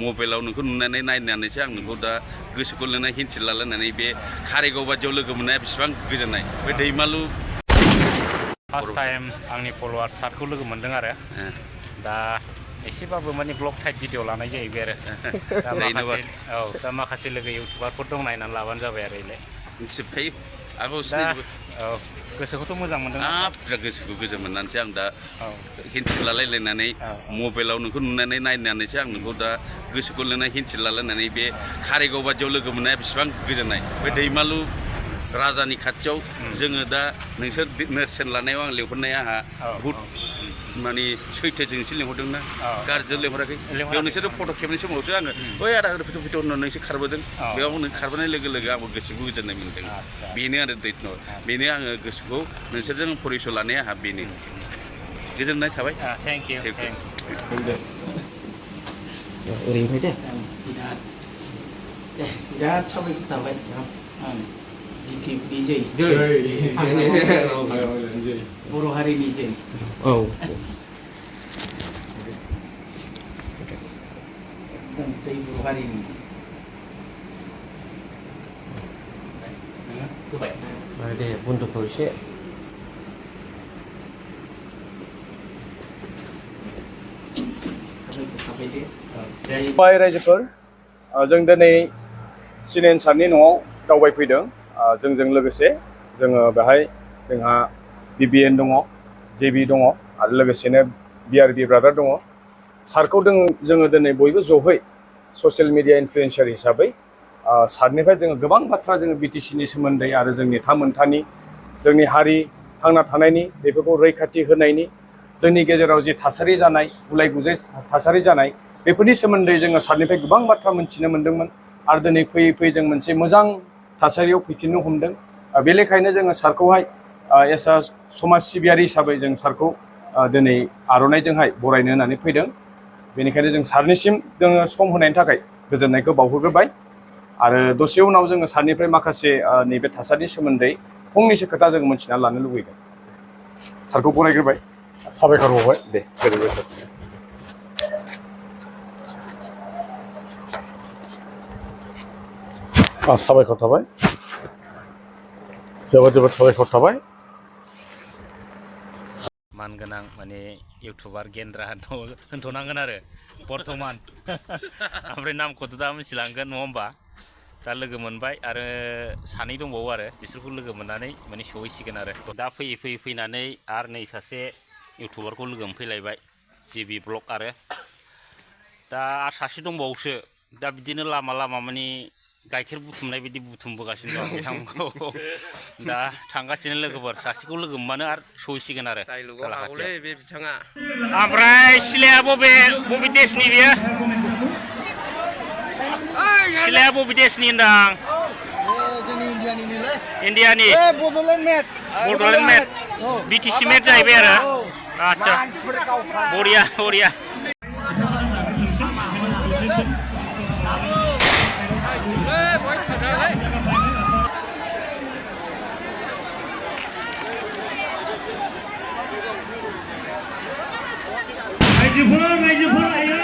मबाइलाव नोंखौ नुनानै नायनानैसो आं नोंखौ दा गोसोखौ लिरनाय हिन्थि लालायनानै बे कारिगाव बादियाव लोगो मोननाया बेसेबां गोजोननाय बे दैमालु फार्स्ट टाइम आंनि फलोवार सार्टखौ लोगो मोनदों आरो दा एसेबाबो माने ब्लग टाइप भिडिअ लानाय जाहैबाय आरो दा माखासे लोगो इउटुबारफोर दं नायनानै लाबानो जाबाय आरो इलाय मिथिजोबखायो आंबो गोसोखौथ' मोजां मोनदों बिराद गोसोखौ गोजोन मोननानैसो आं दा हिन्थि लालायलायनानै मबाइलाव नोंखौ नुनानै नायनानैसो आं नोंखौ दा गोसोखौ लिरनाय हिन्थि लालायनानै बे कारिगाव बादियाव लोगो मोननाया बेसेबां गोजोननाय बे दैमालु राजानि खाथियाव जोङो दा नोंसोर नेरसोन लानायाव आं लिंहरनाया आंहा बुहुद माने सैथोजोंसो लिंहरदोंना गाज्रिजों लिंहराखै बेयाव नोंसोरो फट' खेबनाय समावसो आङो ओइ आदा फैथ' फैथ' होननानै नोंसोर खारबोदों बेयाव नों खारबोनाय लोगो लोगो आंबो गोसोखौ गोजोननाय मोनदों बेनो आरो दैथन बेनो आङो गोसोखौ नोंसोरजों परिचय लानाया आंहा बेनो गोजोननाय थाबाय थेंक इउ ओरैनिफ्राय दे बिराद साबायखर थाबाय जै बर' हारिनि जै औ जै बर' हारिनि दे बन्दुखौ एसे रायजोफोर जों दिनै सिनेन सारनि न'आव दावबायफैदों जोंजों लोगोसे जोङो बेहाय जोंहा BBN दङ JB दङ आरो लोगोसेनो BRB ब्रादार दङ सारखौ जोङो दिनै बयबो जहै ससियेल मिडिया इनफ्लुएन्सार हिसाबै सारनिफ्राय जोङो गोबां बाथ्रा जोङो BTCनि सोमोन्दै आरो जोंनि थामोनथानि जोंनि हारि थांना थानायनि बेफोरखौ रैखाथि होनायनि जोंनि गेजेराव जि थासारि जानाय गुलाय गुजाय थासारि जानाय बेफोरनि सोमोन्दै जोङो सारनिफ्राय गोबां बाथ्रा मोनथिनो मोन्दोंमोन आरो दिनै फैयै फैयै जों मोनसे मोजां थासारियाव फैफिननो हमदों बे लेखायनो जोङो सारखौहाय एस आ समाज सिबियारि हिसाबै जों सारखौ दिनै आर'नाइजोंहाय बरायनो होननानै फैदों बेनिखायनो जों सारनिसिम जोङो सम होनायनि थाखाय गोजोननायखौ बावहरग्रोबाय आरो दसे उनाव जोङो सारनिफ्राय माखासे नैबे थासारिनि सोमोन्दै फंनैसो खोथा जों मोनथिना लानो लुबैदों सारखौ बरायग्रोबाय साबायखर बावबाय दे गोजोनबाय सार साबायखर थाबाय जोबोद जोबोद साबायखर थाबाय मानगोनां माने इउटुबार गेन्द्रा होनथ'नांगोन आरो बर्थमान ओमफ्राय नामखौथ' दा मिथिलांगोन नङा होमबा दा लोगो मोनबाय आरो सानै दंबावो आरो बिसोरखौ लोगो मोननानै माने सहैसिगोन आरो दा फैयै फैनानै आरो नै सासे इउटुबारखौ लोगो मोनफैलायबाय JB ब्लग आरो दा सासे दंबावोसो दा बिदिनो लामा माने गाइखेर बुथुमनाय बायदि बुथुमबोगासिनो दं बिथांमोनखौ दा थांगासिनो लोगोफोर सासेखौ लोगो मोनबानो आरो सहैसिगोन आरो बे बिथाङा ओमफ्राय सिलाया बबे देशनि बेयो सिलाया बबे देशनि होनदां जोंनि इण्डियानिनोलै इण्डियानि बड'लेण्ड मेट BTC मेट जाहैबाय आरो आच्छा बरिया रायजोफोर आयो